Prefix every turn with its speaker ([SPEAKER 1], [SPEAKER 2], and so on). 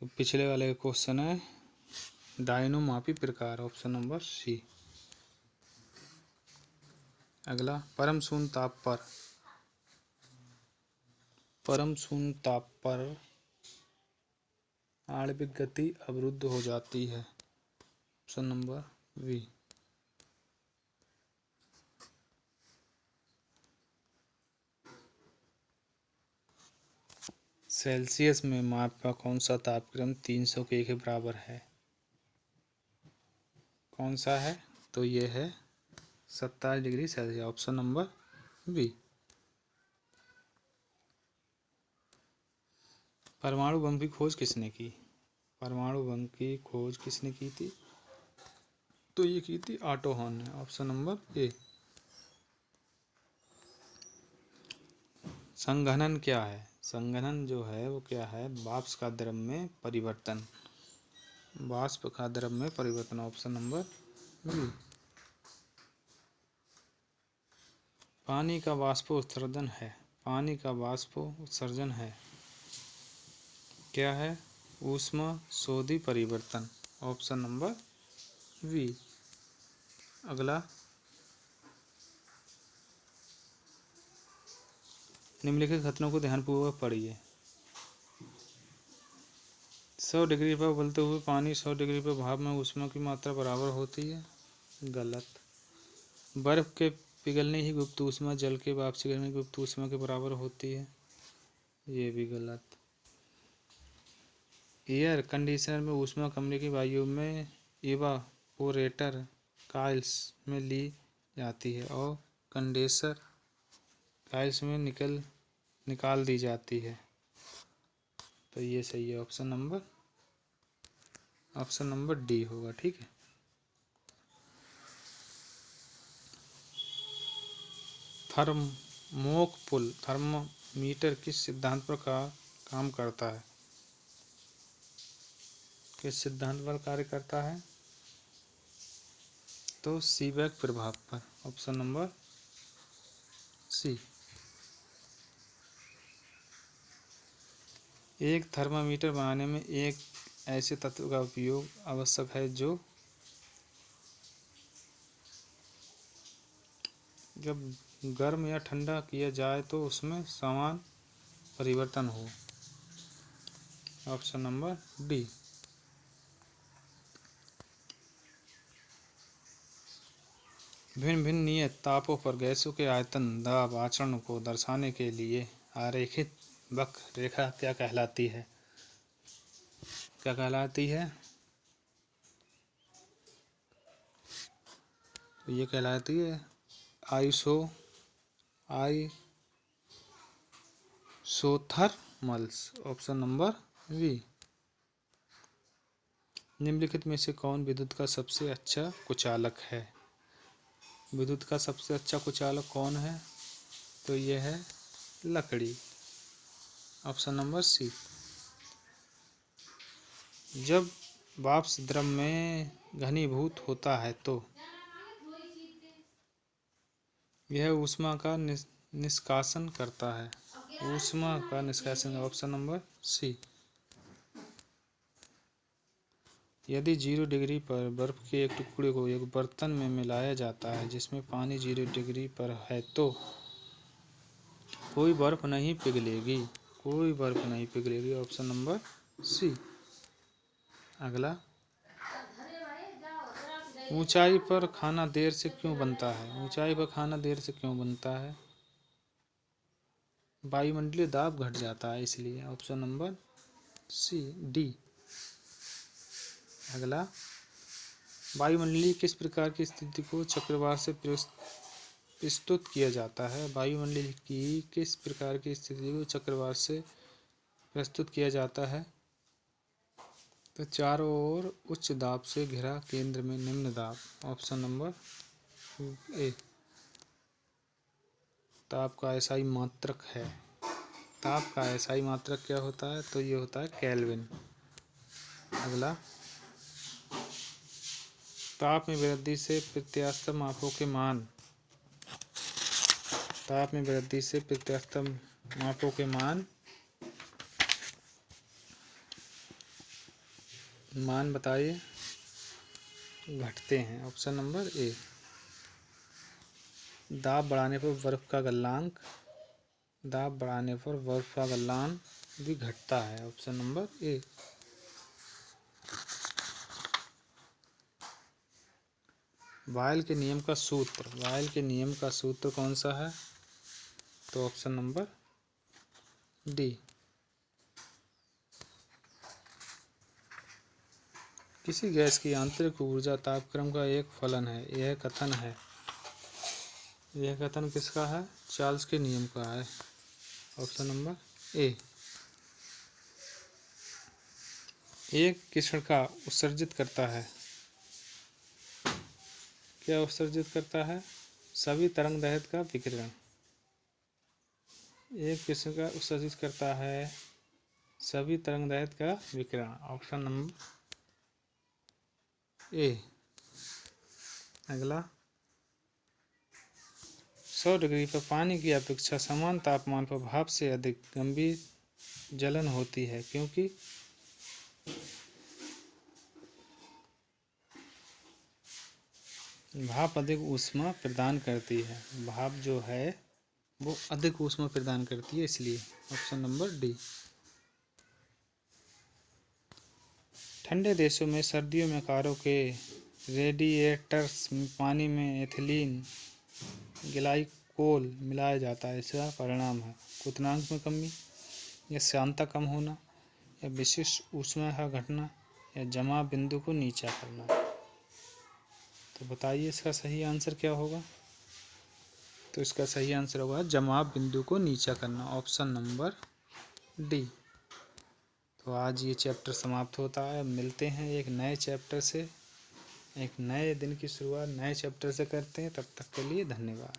[SPEAKER 1] तो पिछले वाले क्वेश्चन है डायनोमापी प्रकार, ऑप्शन नंबर सी। अगला, परम शून्य ताप पर आणविक गति अवरुद्ध हो जाती है, ऑप्शन नंबर बी। सेल्सियस में मापा कौन सा तापक्रम 300 के बराबर है? कौन सा है? तो ये है 27 degree Celsius, option number B. परमाणु बम की खोज किसने की? परमाणु बम की खोज किसने की थी? तो ये की थी ऑटो हॉन ने, ऑप्शन नंबर ए। संघनन क्या है? संघनन जो है वो क्या है? वाष्प का द्रव में परिवर्तन, वाष्प का द्रव में परिवर्तन, ऑप्शन नंबर बी। पानी का वाष्पोत्सर्जन है, पानी का वाष्पोत्सर्जन है क्या है? ऊष्मा शोधी परिवर्तन, ऑप्शन नंबर बी। अगला, निम्नलिखित कथनों को ध्यानपूर्वक पढ़िए। 100 डिग्री पर उबलते हुए पानी 100 डिग्री पर भाप में ऊष्मा की मात्रा बराबर होती है, गलत। बर्फ के पिघलने ही गुप्त ऊष्मा जल के वाष्पीकरण की गुप्त ऊष्मा के बराबर होती है, ये भी गलत। एयर कंडीशनर में ऊष्मा कमरे की वायु में इवापोरेटर कॉइल्स में ली जाती है और कंडेंसर कॉइल्स में निकाल दी जाती है, तो ये सही है, ऑप्शन नंबर डी होगा, ठीक है। थर्मोमीटर किस सिद्धांत पर काम करता है? किस सिद्धांत पर कार्य करता है? तो सीबेक प्रभाव पर, ऑप्शन नंबर सी। एक थर्मामीटर बनाने में एक ऐसे तत्व का उपयोग आवश्यक है जो जब गर्म या ठंडा किया जाए तो उसमें समान परिवर्तन हो, ऑप्शन नंबर डी। भिन्न भिन्न नियत तापों पर गैसों के आयतन दाब आचरण को दर्शाने के लिए आरेखित वक्र रेखा क्या कहलाती है? क्या कहलाती है? तो ये कहलाती है आइसोथर्मल्स, ऑप्शन नंबर बी। निम्नलिखित में से कौन विद्युत का सबसे अच्छा कुचालक है? विद्युत का सबसे अच्छा कुचालक कौन है? तो ये है लकड़ी, ऑप्शन नंबर सी। जब वाष्प द्रव में घनीभूत होता है तो यह ऊष्मा का निष्कासन करता है, ऊष्मा का निष्कासन, ऑप्शन नंबर सी। यदि 0 डिग्री पर बर्फ के एक टुकड़े को एक बर्तन में मिलाया जाता है जिसमें पानी 0 डिग्री पर है तो कोई बर्फ नहीं पिघलेगी, कोई बर्फ नहीं पिघलेगी, ऑप्शन नंबर सी। अगला, ऊंचाई पर खाना देर से क्यों बनता है? ऊंचाई पर खाना देर से क्यों बनता है? वायुमंडलीय दाब घट जाता है इसलिए, ऑप्शन नंबर सी डी। अगला, वायुमंडलीय किस प्रकार की स्थिति को चक्रवात से प्रस्तुत किया जाता है? वायुमंडलीय की किस प्रकार की स्थिति को चक्रवात से प्रस्तुत किया जाता है? तो चारों ओर उच्च दाब से घिरा, केंद्र में निम्न दाब, ऑप्शन नंबर ए। ताप का एसआई मात्रक है, ताप का एसआई मात्रक क्या होता है? तो ये होता है केल्विन। अगला, ताप में वृद्धि से प्रत्यास्थ मापों के मान, ताप में वृद्धि से प्रत्यास्थ मापों के मान मान बताइए घटते हैं। Option number A. दाब बढ़ाने पर बर्फ का गलनांक, दाब बढ़ाने पर बर्फ का गलनांक भी घटता है। Option number A. बॉयल के नियम का सूत्र, बॉयल के नियम का सूत्र कौन सा है? तो ऑप्शन नंबर डी। किसी गैस की आंतरिक ऊर्जा तापक्रम का एक फलन है। यह कथन है, यह कथन किसका है? चार्ल्स के नियम का है। Option number A. एक कृष्णिका उत्सर्जित करता है, क्या उत्सर्जित करता है? सभी तरंगदैर्ध्य का विकिरण। एक कृष्णिका उत्सर्जित करता है सभी तरंगदैर्ध्य का विकिरण। Option number A. अगला, 100 डिग्री पर पानी की अपेक्षा समान तापमान पर भाप से अधिक गंभीर जलन होती है, क्योंकि भाप अधिक ऊष्मा प्रदान करती है। भाप जो है वो अधिक ऊष्मा प्रदान करती है, इसलिए। Option number D. ठंडे देशों में सर्दियों में कारों के रेडिएटर्स में पानी में एथिलीन ग्लाइकोल मिलाया जाता है। इसका परिणाम है क्वथनांक में कमी, या श्यानता कम होना, या विशिष्ट ऊष्मा का घटना, या जमाव बिंदु को नीचा करना। तो बताइए इसका सही आंसर क्या होगा? तो इसका सही आंसर होगा जमाव बिंदु को नीचा करना। Option number D. तो आज ये चैप्टर समाप्त होता है। मिलते हैं एक नए चैप्टर से, एक नए दिन की शुरुआत नए चैप्टर से करते हैं। तब तक के लिए धन्यवाद।